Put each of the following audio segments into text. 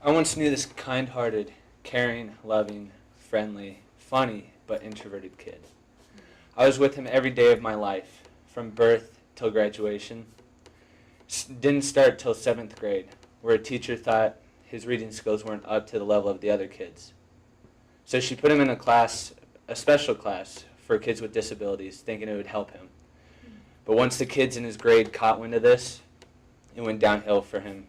I once knew this kind-hearted, caring, loving, friendly, funny, but introverted kid. I was with him every day of my life, from birth till graduation. Didn't start till 7th grade, where a teacher thought his reading skills weren't up to the level of the other kids. So she put him in a special class for kids with disabilities, thinking it would help him. But once the kids in his grade caught wind of this, it went downhill for him.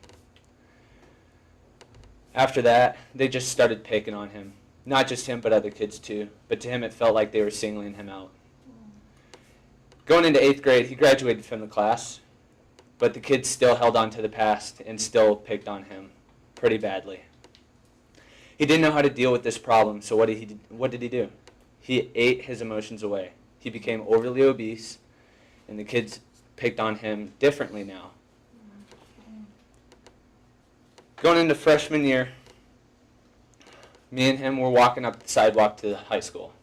After that, they just started picking on him. Not just him, but other kids too. But to him, it felt like they were singling him out. Going into 8th grade, he graduated from the class, but the kids still held on to the past and still picked on him pretty badly. He didn't know how to deal with this problem, so what did he do? He ate his emotions away. He became overly obese, and the kids picked on him differently now. Going into freshman year, me and him were walking up the sidewalk to the high school.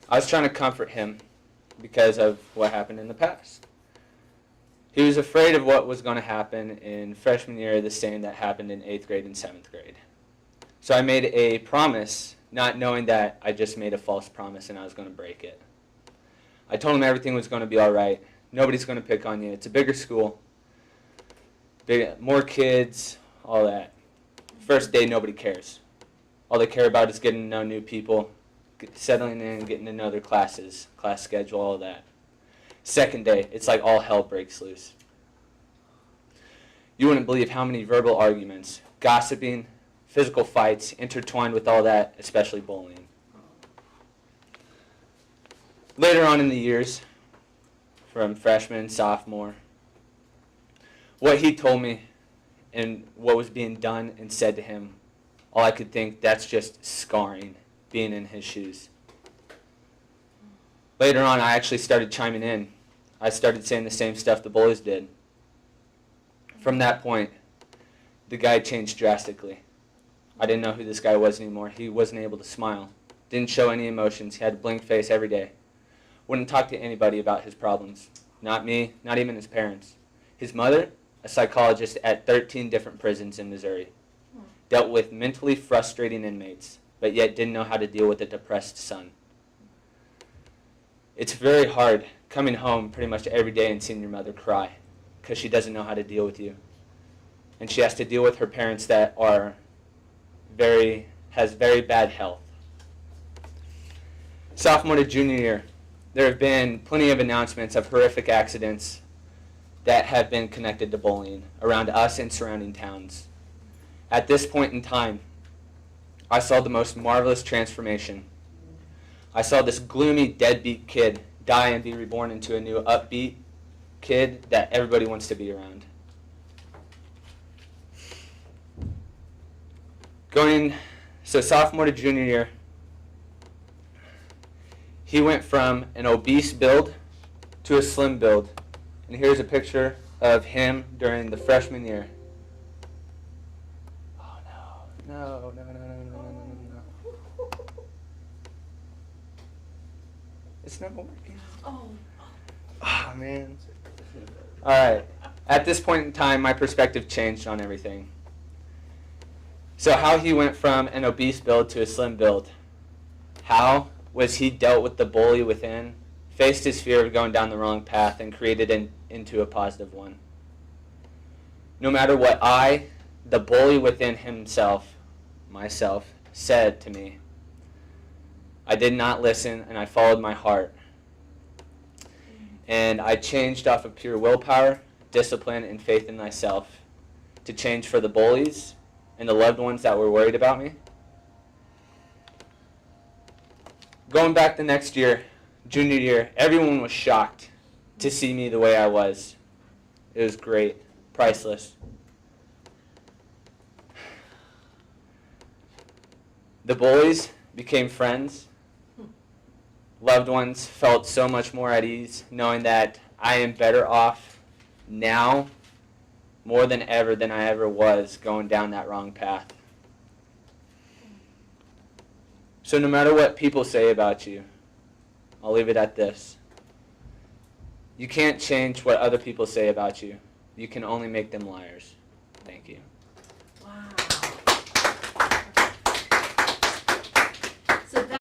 I was trying to comfort him because of what happened in the past. He was afraid of what was going to happen in freshman year, the same that happened in 8th grade and 7th grade. So I made a promise, not knowing that I just made a false promise and I was going to break it. I told him everything was going to be all right. Nobody's going to pick on you. It's a bigger school. More kids, all that. First day, nobody cares. All they care about is getting to know new people, settling in, getting to know their classes, class schedule, all that. Second day, it's like all hell breaks loose. You wouldn't believe how many verbal arguments, gossiping, physical fights intertwined with all that, especially bullying. Later on in the years, from freshman, sophomore, what he told me and what was being done and said to him, all I could think, that's just scarring, being in his shoes. Later on, I actually started chiming in. I started saying the same stuff the bullies did. From that point, the guy changed drastically. I didn't know who this guy was anymore. He wasn't able to smile. Didn't show any emotions. He had a blank face every day. Wouldn't talk to anybody about his problems. Not me, not even his parents. His mother, a psychologist at 13 different prisons in Missouri. Dealt with mentally frustrating inmates, but yet didn't know how to deal with a depressed son. It's very hard coming home pretty much every day and seeing your mother cry because she doesn't know how to deal with you. And she has to deal with her parents that has very bad health. Sophomore to junior year, there have been plenty of announcements of horrific accidents that have been connected to bullying around us and surrounding towns. At this point in time, I saw the most marvelous transformation. I saw this gloomy, deadbeat kid die and be reborn into a new, upbeat kid that everybody wants to be around. So sophomore to junior year, he went from an obese build to a slim build. And here's a picture of him during the freshman year. Oh no. It's not working. Oh man. Alright. At this point in time, my perspective changed on everything. So how he went from an obese build to a slim build. How was he dealt with the bully within, faced his fear of going down the wrong path, and created into a positive one. No matter what the bully within myself, said to me, I did not listen and I followed my heart. And I changed off of pure willpower, discipline, and faith in myself to change for the bullies and the loved ones that were worried about me. Going back the next year, junior year, everyone was shocked to see me the way I was. It was great, priceless. The bullies became friends. Loved ones felt so much more at ease knowing that I am better off now more than ever than I ever was going down that wrong path. So no matter what people say about you, I'll leave it at this. You can't change what other people say about you. You can only make them liars. Thank you. Wow.